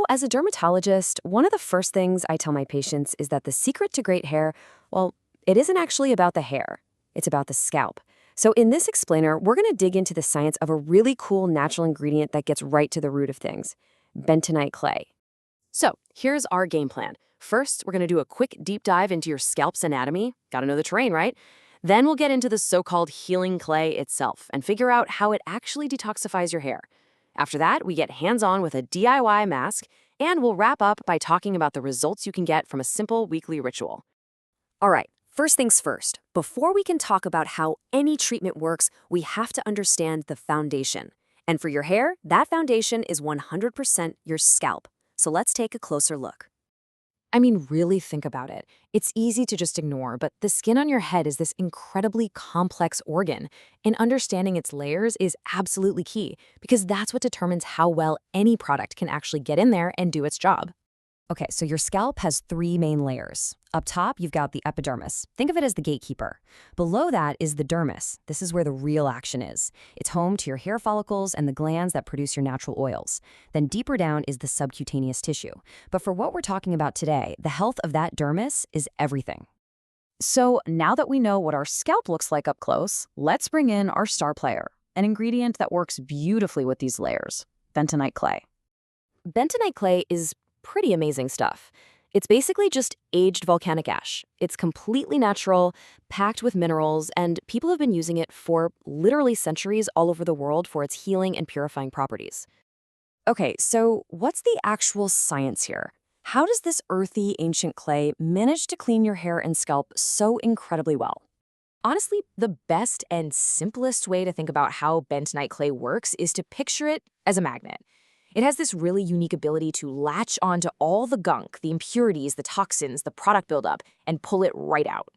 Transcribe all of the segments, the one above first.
As a dermatologist, one of the first things I tell my patients is that the secret to great hair, well, it isn't actually about the hair, it's about the scalp. So, in this explainer, we're going to dig into the science of a really cool natural ingredient that gets right to the root of things bentonite clay. So, here's our game plan. First, we're going to do a quick deep dive into your scalp's anatomy. Gotta know the terrain, right? Then we'll get into the so called healing clay itself and figure out how it actually detoxifies your hair. After that, we get hands on with a DIY mask, and we'll wrap up by talking about the results you can get from a simple weekly ritual. All right, first things first. Before we can talk about how any treatment works, we have to understand the foundation. And for your hair, that foundation is 100% your scalp. So let's take a closer look. I mean, really think about it. It's easy to just ignore, but the skin on your head is this incredibly complex organ, and understanding its layers is absolutely key because that's what determines how well any product can actually get in there and do its job. Okay, so your scalp has three main layers. Up top, you've got the epidermis. Think of it as the gatekeeper. Below that is the dermis. This is where the real action is. It's home to your hair follicles and the glands that produce your natural oils. Then deeper down is the subcutaneous tissue. But for what we're talking about today, the health of that dermis is everything. So now that we know what our scalp looks like up close, let's bring in our star player, an ingredient that works beautifully with these layers, bentonite clay. Bentonite clay is pretty amazing stuff. It's basically just aged volcanic ash. It's completely natural, packed with minerals, and people have been using it for literally centuries all over the world for its healing and purifying properties. Okay, so what's the actual science here? How does this earthy, ancient clay manage to clean your hair and scalp so incredibly well? Honestly, the best and simplest way to think about how bentonite clay works is to picture it as a magnet. It has this really unique ability to latch onto all the gunk, the impurities, the toxins, the product buildup, and pull it right out.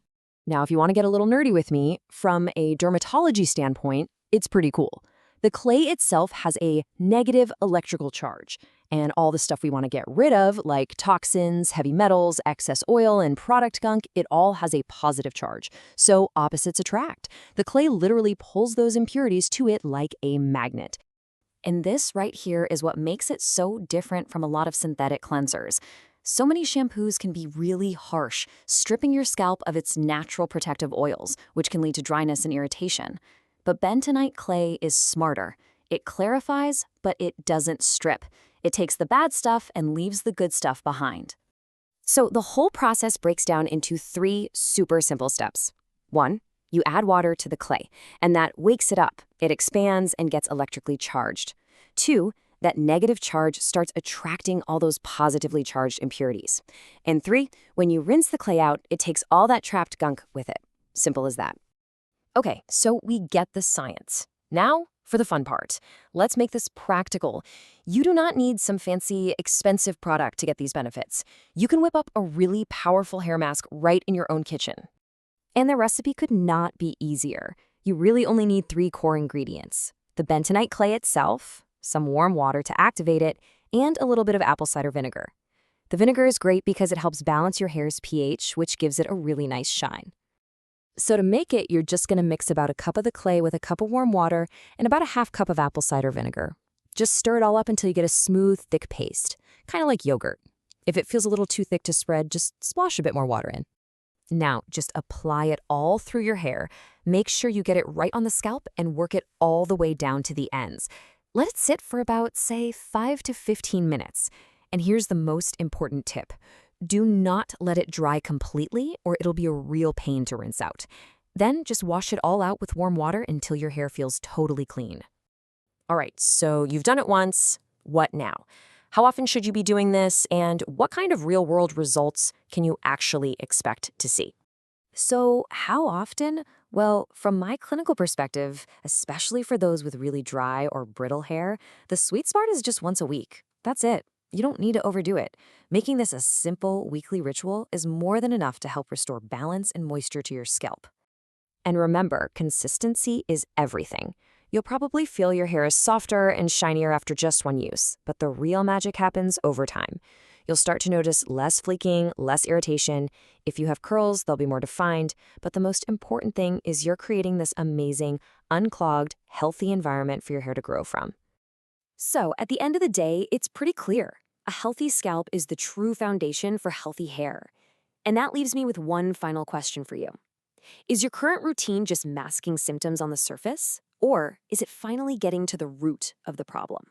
Now, if you want to get a little nerdy with me, from a dermatology standpoint, it's pretty cool. The clay itself has a negative electrical charge, and all the stuff we want to get rid of, like toxins, heavy metals, excess oil, and product gunk, it all has a positive charge. So opposites attract. The clay literally pulls those impurities to it like a magnet. And this right here is what makes it so different from a lot of synthetic cleansers. So many shampoos can be really harsh, stripping your scalp of its natural protective oils, which can lead to dryness and irritation. But bentonite clay is smarter. It clarifies, but it doesn't strip. It takes the bad stuff and leaves the good stuff behind. So the whole process breaks down into three super simple steps. 1. You add water to the clay, and that wakes it up. It expands and gets electrically charged. 2, that negative charge starts attracting all those positively charged impurities. And 3, when you rinse the clay out, it takes all that trapped gunk with it. Simple as that. Okay, so we get the science. Now, for the fun part. Let's make this practical. You do not need some fancy, expensive product to get these benefits. You can whip up a really powerful hair mask right in your own kitchen. And the recipe could not be easier. You really only need 3 core ingredients: the bentonite clay itself, some warm water to activate it, and a little bit of apple cider vinegar. The vinegar is great because it helps balance your hair's pH, which gives it a really nice shine. So to make it, you're just going to mix about a cup of the clay with a cup of warm water and about a half cup of apple cider vinegar. Just stir it all up until you get a smooth, thick paste, kind of like yogurt. If it feels a little too thick to spread, just splash a bit more water in. Now, just apply it all through your hair. Make sure you get it right on the scalp and work it all the way down to the ends. Let it sit for about, say, 5 to 15 minutes. And here's the most important tip. Do not let it dry completely or it'll be a real pain to rinse out. Then just wash it all out with warm water until your hair feels totally clean. All right, so you've done it once. What now? How often should you be doing this, and what kind of real-world results can you actually expect to see? So how often? Well, from my clinical perspective, especially for those with really dry or brittle hair, the sweet spot is just once a week. That's it. You don't need to overdo it. Making this a simple weekly ritual is more than enough to help restore balance and moisture to your scalp. And remember, consistency is everything. You'll probably feel your hair is softer and shinier after just one use, but the real magic happens over time. You'll start to notice less fleeking, less irritation. If you have curls, they'll be more defined. But the most important thing is you're creating this amazing, unclogged, healthy environment for your hair to grow from. So, at the end of the day, it's pretty clear. A healthy scalp is the true foundation for healthy hair. And that leaves me with one final question for you. Is your current routine just masking symptoms on the surface? Or is it finally getting to the root of the problem?